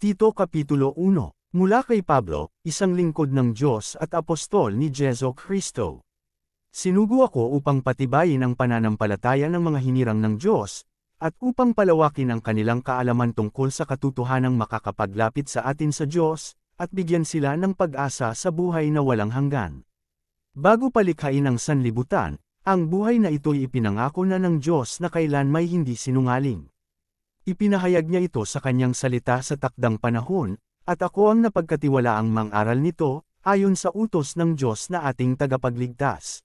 Tito Kapitulo 1. Mula kay Pablo, isang lingkod ng Diyos at apostol ni Jesu Kristo. Sinugo ako upang patibayin ang pananampalataya ng mga hinirang ng Diyos, at upang palawakin ang kanilang kaalaman tungkol sa katotohanang makakapaglapit sa atin sa Diyos, at bigyan sila ng pag-asa sa buhay na walang hanggan. Bago palikhain ang sanlibutan, ang buhay na ito'y ipinangako na ng Diyos na kailan may hindi sinungaling. Ipinahayag niya ito sa kanyang salita sa takdang panahon, at ako ang napagkatiwalaang mang-aral nito, ayon sa utos ng Diyos na ating tagapagligtas.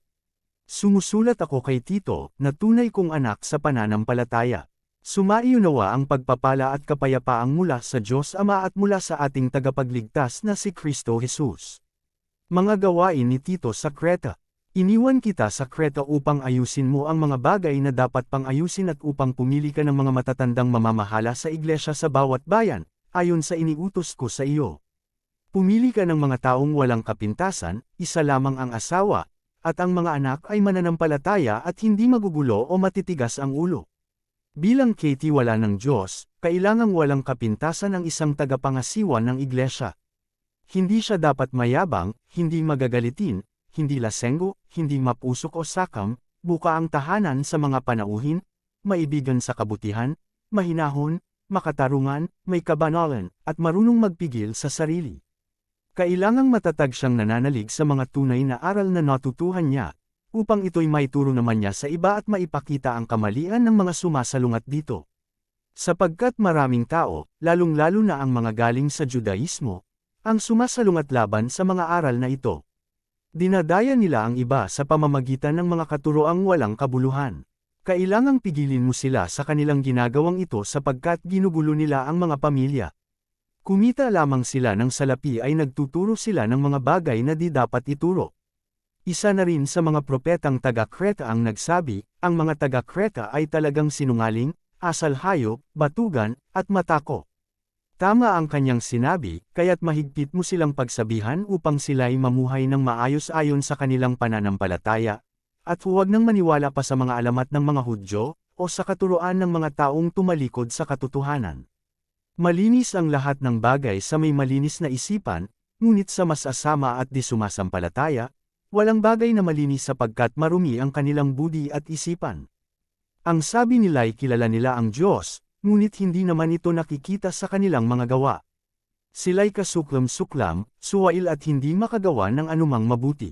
Sumusulat ako kay Tito, na tunay kong anak sa pananampalataya. Sumaiyo nawa ang pagpapala at kapayapaang mula sa Diyos Ama at mula sa ating tagapagligtas na si Kristo Jesus. Mga gawain ni Tito sa Kreta. Iniwan kita sa Kreta upang ayusin mo ang mga bagay na dapat pang ayusin at upang pumili ka ng mga matatandang mamamahala sa iglesia sa bawat bayan, ayon sa iniutos ko sa iyo. Pumili ka ng mga taong walang kapintasan, isa lamang ang asawa, at ang mga anak ay mananampalataya at hindi magugulo o matitigas ang ulo. Bilang kaitiwala ng Diyos, kailangang walang kapintasan ang isang tagapangasiwa ng iglesia. Hindi siya dapat mayabang, hindi magagalitin, hindi lasenggo, hindi mapusok o sakam, buka ang tahanan sa mga panauhin, maibigan sa kabutihan, mahinahon, makatarungan, may kabanalan, at marunong magpigil sa sarili. Kailangang matatag siyang nananalig sa mga tunay na aral na natutuhan niya, upang ito'y maituro naman niya sa iba at maipakita ang kamalian ng mga sumasalungat dito. Sapagkat maraming tao, lalong-lalo na ang mga galing sa Judaismo, ang sumasalungat laban sa mga aral na ito. Dinadaya nila ang iba sa pamamagitan ng mga katuroang walang kabuluhan. Kailangang pigilin mo sila sa kanilang ginagawang ito sapagkat ginugulo nila ang mga pamilya. Kumita lamang sila ng salapi ay nagtuturo sila ng mga bagay na di dapat ituro. Isa na rin sa mga propetang taga-Kreta ang nagsabi, ang mga taga-Kreta ay talagang sinungaling, asal hayop, batugan, at matako. Tama ang kanyang sinabi, kaya't mahigpit mo silang pagsabihan upang sila'y mamuhay ng maayos ayon sa kanilang pananampalataya, at huwag nang maniwala pa sa mga alamat ng mga Hudyo, o sa katuroan ng mga taong tumalikod sa katotohanan. Malinis ang lahat ng bagay sa may malinis na isipan, ngunit sa masasama at di sumasampalataya, walang bagay na malinis sapagkat marumi ang kanilang budi at isipan. Ang sabi nila'y kilala nila ang Diyos, ngunit hindi naman ito nakikita sa kanilang mga gawa. Sila'y kasuklam-suklam, suwail at hindi makagawa ng anumang mabuti.